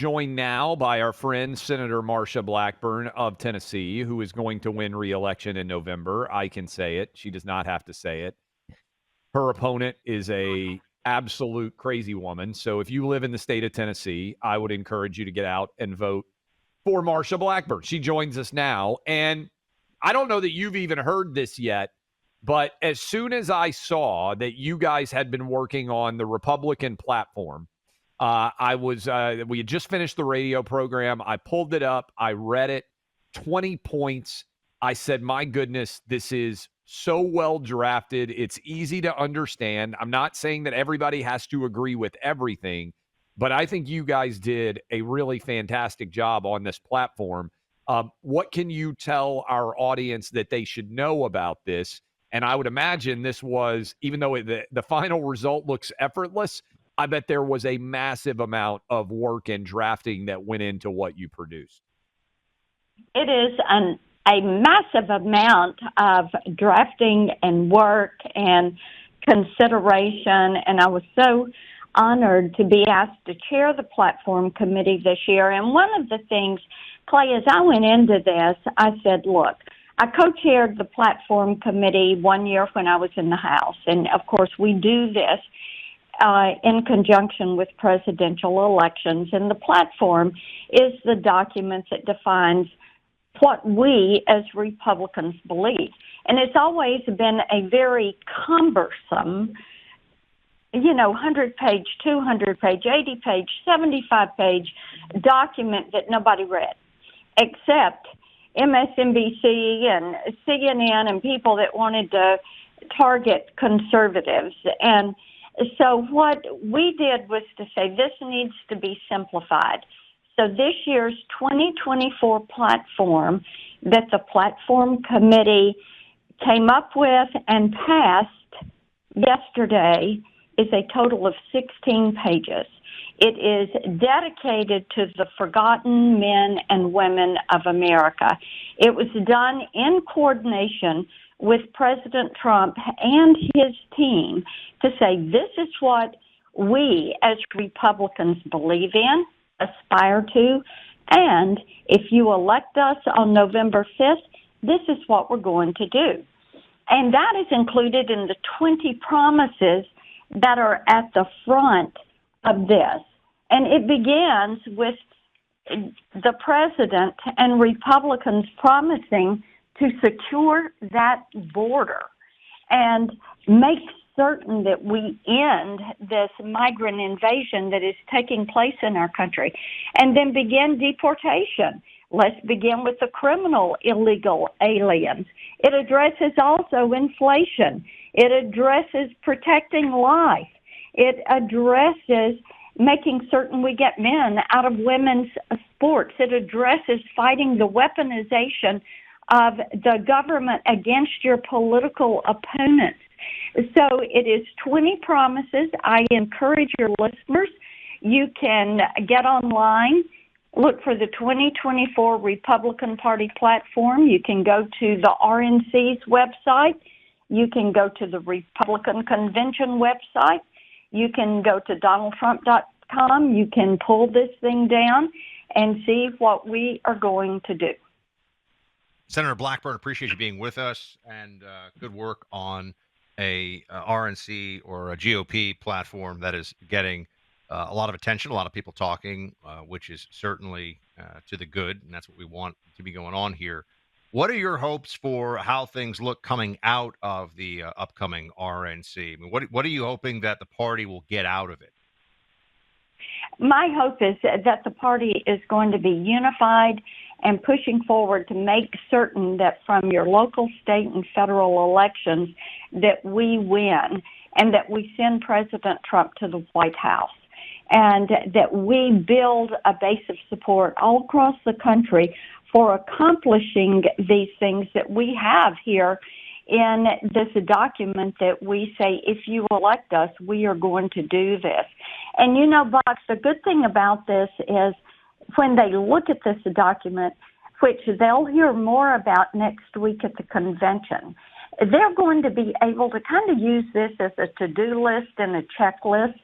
joined now by our friend, Senator Marsha Blackburn of Tennessee, who is going to win re-election in November. I can say it. She does not have to say it. Her opponent is a absolute crazy woman. So if you live in the state of Tennessee, I would encourage you to get out and vote for Marsha Blackburn. She joins us now. And I don't know that you've even heard this yet, but as soon as I saw that you guys had been working on the Republican platform, we had just finished the radio program. I pulled it up. I read it, 20 points. I said, my goodness, this is so well drafted. It's easy to understand. I'm not saying that everybody has to agree with everything, but I think you guys did a really fantastic job on this platform. What can you tell our audience that they should know about this? And I would imagine this was, even though the final result looks effortless, I bet there was a massive amount of work and drafting that went into what you produced. It is a massive amount of drafting and work and consideration, and I was so honored to be asked to chair the platform committee this year. And one of the things, Clay, as I went into this, I said, look, I co-chaired the platform committee 1 year when I was in the House, and of course we do this in conjunction with presidential elections. And the platform is the document that defines what we as Republicans believe. And it's always been a very cumbersome, 100-page, 200-page, 80-page, 75-page document that nobody read, except MSNBC and CNN and people that wanted to target conservatives. And so what we did was to say this needs to be simplified. So this year's 2024 platform that the platform committee came up with and passed yesterday is a total of 16 pages. It is dedicated to the forgotten men and women of America. It was done in coordination with President Trump and his team to say this is what we as Republicans believe in, aspire to, and if you elect us on November 5th, this is what we're going to do. And that is included in the 20 promises that are at the front of this. And it begins with the president and Republicans promising to secure that border and make certain that we end this migrant invasion that is taking place in our country, and then begin deportation. Let's begin with the criminal illegal aliens. It addresses also inflation. It addresses protecting life. It addresses making certain we get men out of women's sports. It addresses fighting the weaponization of the government against your political opponents. So it is 20 promises. I encourage your listeners, you can get online, look for the 2024 Republican Party platform. You can go to the RNC's website. You can go to the Republican Convention website. You can go to DonaldTrump.com. You can pull this thing down and see what we are going to do. Senator Blackburn, appreciate you being with us, and good work on a RNC or a GOP platform that is getting a lot of attention, a lot of people talking, which is certainly to the good, and that's what we want to be going on here. What are your hopes for how things look coming out of the upcoming RNC? I mean, what are you hoping that the party will get out of it? My hope is that the party is going to be unified and pushing forward to make certain that from your local, state, and federal elections that we win and that we send President Trump to the White House, and that we build a base of support all across the country for accomplishing these things that we have here in this document that we say, if you elect us, we are going to do this. And Box, the good thing about this is when they look at this document, which they'll hear more about next week at the convention, they're going to be able to kind of use this as a to-do list and a checklist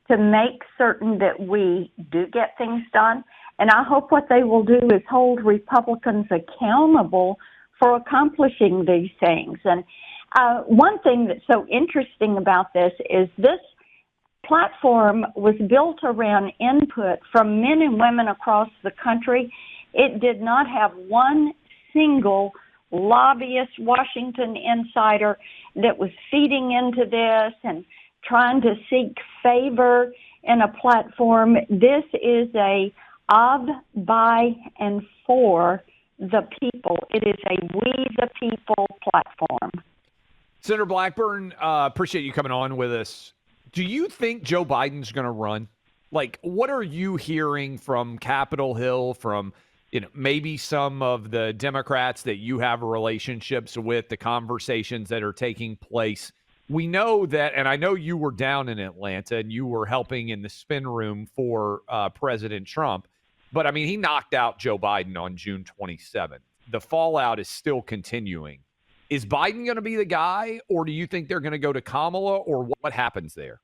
to make certain that we do get things done. And I hope what they will do is hold Republicans accountable for accomplishing these things. And one thing that's so interesting about this is this platform was built around input from men and women across the country. It did not have one single lobbyist, Washington insider that was feeding into this and trying to seek favor in a platform. This is a of, by, and for the people. It is a we the people platform. Senator Blackburn, appreciate you coming on with us. Do you think Joe Biden's going to run? Like, what are you hearing from Capitol Hill, from maybe some of the Democrats that you have relationships with, the conversations that are taking place? We know that, and I know you were down in Atlanta and you were helping in the spin room for President Trump, but I mean, he knocked out Joe Biden on June 27th. The fallout is still continuing. Is Biden going to be the guy, or do you think they're going to go to Kamala, or what happens there?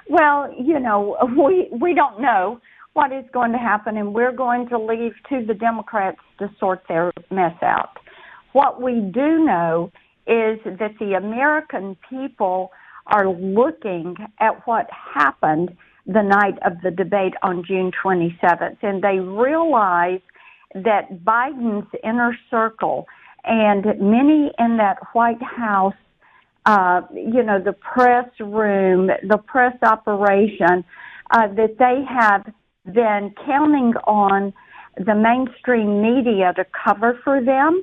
Well, we don't know what is going to happen, and we're going to leave to the Democrats to sort their mess out. What we do know is that the American people are looking at what happened the night of the debate on June 27th, and they realize that Biden's inner circle and many in that White House, the press room, the press operation, that they have been counting on the mainstream media to cover for them.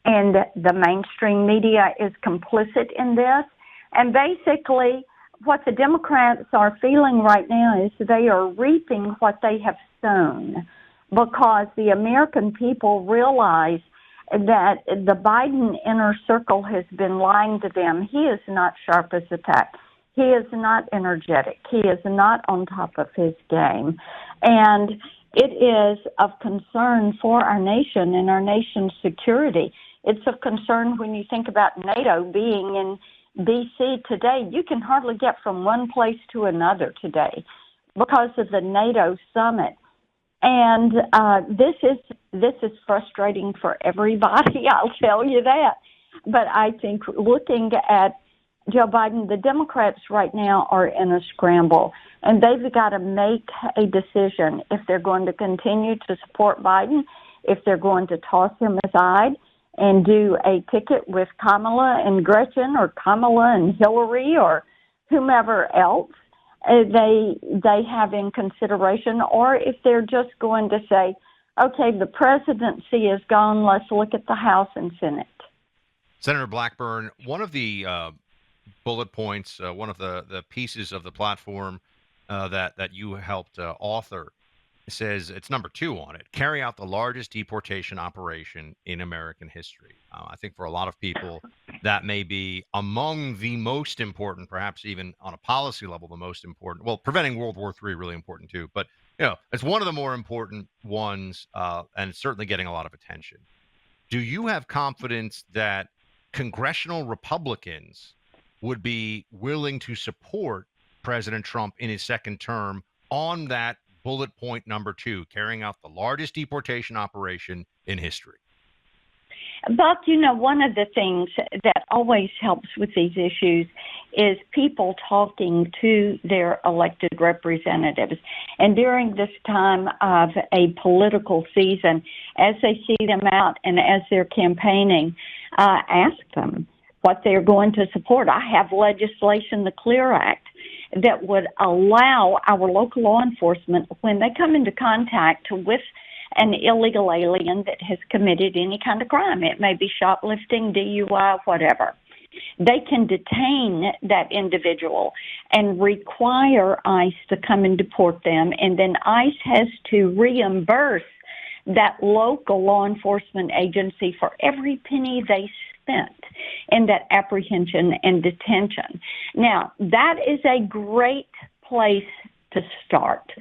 And the mainstream media is complicit in this. And basically, what the Democrats are feeling right now is they are reaping what they have sown, because the American people realize that the Biden inner circle has been lying to them. He is not sharp as a tack. He is not energetic. He is not on top of his game. And it is of concern for our nation and our nation's security. It's of concern when you think about NATO being in D.C. today. You can hardly get from one place to another today because of the NATO summit. And this is frustrating for everybody, I'll tell you that. But I think looking at Joe Biden, the Democrats right now are in a scramble, and they've got to make a decision if they're going to continue to support Biden, if they're going to toss him aside and do a ticket with Kamala and Gretchen, or Kamala and Hillary, or whomever else they have in consideration, or if they're just going to say, okay, the presidency is gone, let's look at the House and Senate. Senator Blackburn, one of the bullet points, one of the pieces of the platform that you helped author, says, it's number 2 on it: carry out the largest deportation operation in American history. I think for a lot of people, that may be among the most important, perhaps even on a policy level, the most important. Well, preventing World War III, really important too, but it's one of the more important ones, and it's certainly getting a lot of attention. Do you have confidence that congressional Republicans would be willing to support President Trump in his second term on that bullet point number 2, carrying out the largest deportation operation in history? But, one of the things that always helps with these issues is people talking to their elected representatives. And during this time of a political season, as they see them out and as they're campaigning, ask them what they're going to support. I have legislation, the CLEAR Act, that would allow our local law enforcement, when they come into contact with an illegal alien that has committed any kind of crime, it may be shoplifting, DUI, whatever, they can detain that individual and require ICE to come and deport them, and then ICE has to reimburse that local law enforcement agency for every penny they spent in that apprehension and detention. Now, that is a great place to start.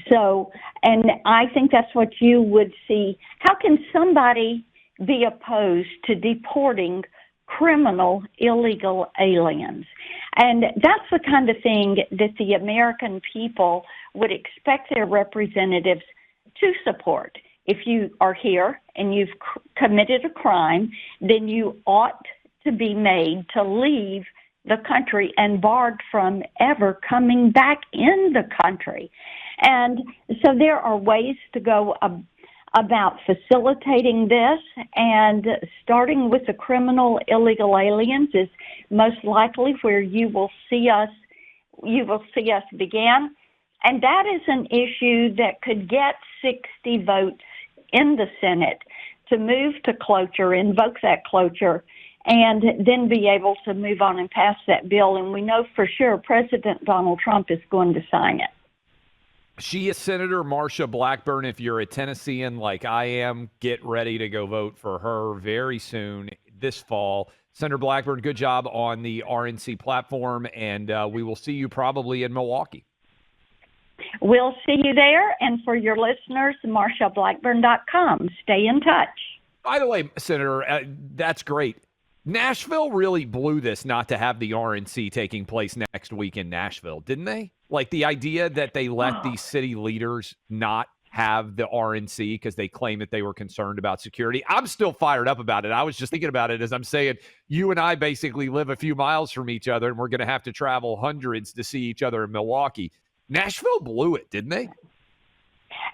So, and I think that's what you would see. How can somebody be opposed to deporting criminal illegal aliens. And that's the kind of thing that the American people would expect their representatives to support. If you are here and you've committed a crime, then you ought to be made to leave the country and barred from ever coming back in the country. And so there are ways to go about facilitating this, and starting with the criminal illegal aliens is most likely where you will see us begin. And that is an issue that could get 60 votes in the Senate to move to cloture, invoke that cloture, and then be able to move on and pass that bill. And we know for sure President Donald Trump is going to sign it. She is Senator Marsha Blackburn. If you're a Tennessean like I am, get ready to go vote for her very soon this fall. Senator Blackburn, good job on the RNC platform, and we will see you probably in Milwaukee. We'll see you there. And for your listeners, MarshaBlackburn.com. Stay in touch. By the way, Senator, that's great. Nashville really blew this not to have the RNC taking place next week in Nashville, didn't they? Like the idea that they let these city leaders not have the RNC because they claim that they were concerned about security. I'm still fired up about it. I was just thinking about it as I'm saying, you and I basically live a few miles from each other, and we're going to have to travel hundreds to see each other in Milwaukee. Nashville blew it, didn't they?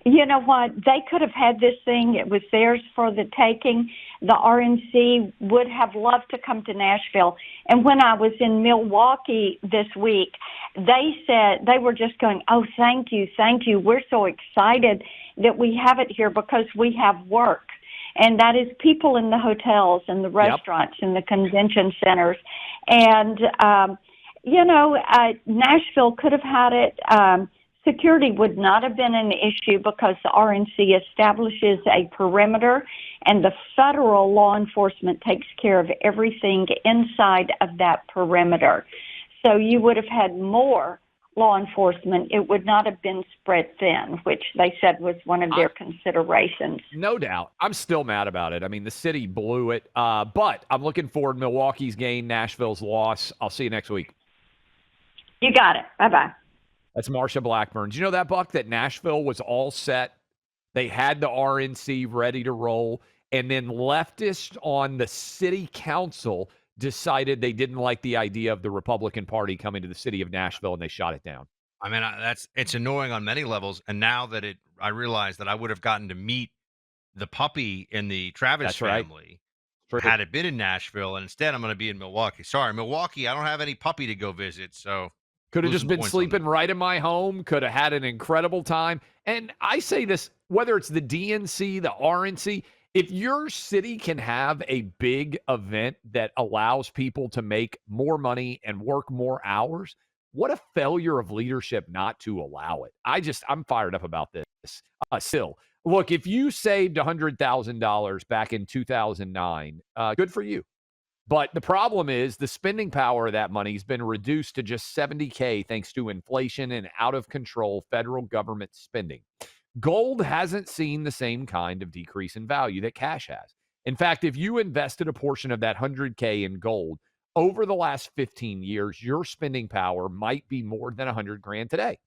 You know what? They could have had this thing. It was theirs for the taking. The RNC would have loved to come to Nashville. And when I was in Milwaukee this week, they said, they were just going, oh, thank you. We're so excited that we have it here because we have work. And that is people in the hotels and the restaurants and the convention centers. And, Nashville could have had it. Security would not have been an issue because the RNC establishes a perimeter and the federal law enforcement takes care of everything inside of that perimeter. So you would have had more law enforcement. It would not have been spread thin, which they said was one of their considerations. No doubt. I'm still mad about it. I mean, the city blew it. But I'm looking forward to Milwaukee's gain, Nashville's loss. I'll see you next week. You got it. Bye-bye. That's Marsha Blackburn. Do you know that, Buck, that Nashville was all set? They had the RNC ready to roll, and then leftists on the city council decided they didn't like the idea of the Republican Party coming to the city of Nashville, and they shot it down. I mean, it's annoying on many levels. And now that I realize that I would have gotten to meet the puppy in the Travis family had it been in Nashville, and instead I'm going to be in Milwaukee. Sorry, Milwaukee, I don't have any puppy to go visit, so... Could have just been sleeping right in my home. Could have had an incredible time. And I say this, whether it's the DNC, the RNC, if your city can have a big event that allows people to make more money and work more hours, what a failure of leadership not to allow it. I'm fired up about this. Still, look, if you saved $100,000 back in 2009, good for you. But the problem is the spending power of that money has been reduced to just $70K thanks to inflation and out of control federal government spending. Gold hasn't seen the same kind of decrease in value that cash has. In fact, if you invested a portion of that $100K in gold over the last 15 years, your spending power might be more than $100,000 today.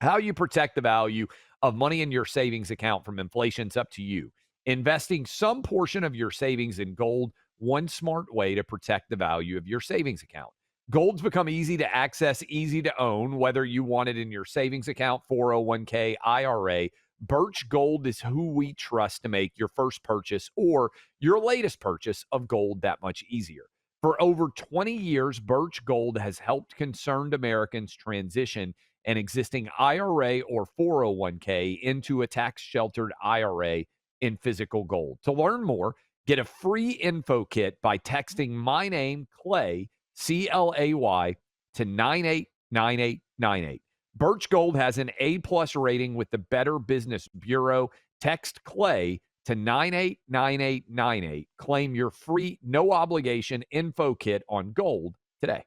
How you protect the value of money in your savings account from inflation is up to you. Investing some portion of your savings in gold, one smart way to protect the value of your savings account. Gold's become easy to access, easy to own, whether you want it in your savings account, 401k, IRA. Birch Gold is who we trust to make your first purchase or your latest purchase of gold that much easier. For over 20 years, Birch Gold has helped concerned Americans transition an existing IRA or 401k into a tax-sheltered IRA in physical gold. To learn more, get a free info kit by texting my name, Clay, C-L-A-Y, to 989898. Birch Gold has an A-plus rating with the Better Business Bureau. Text Clay to 989898. Claim your free, no-obligation info kit on gold today.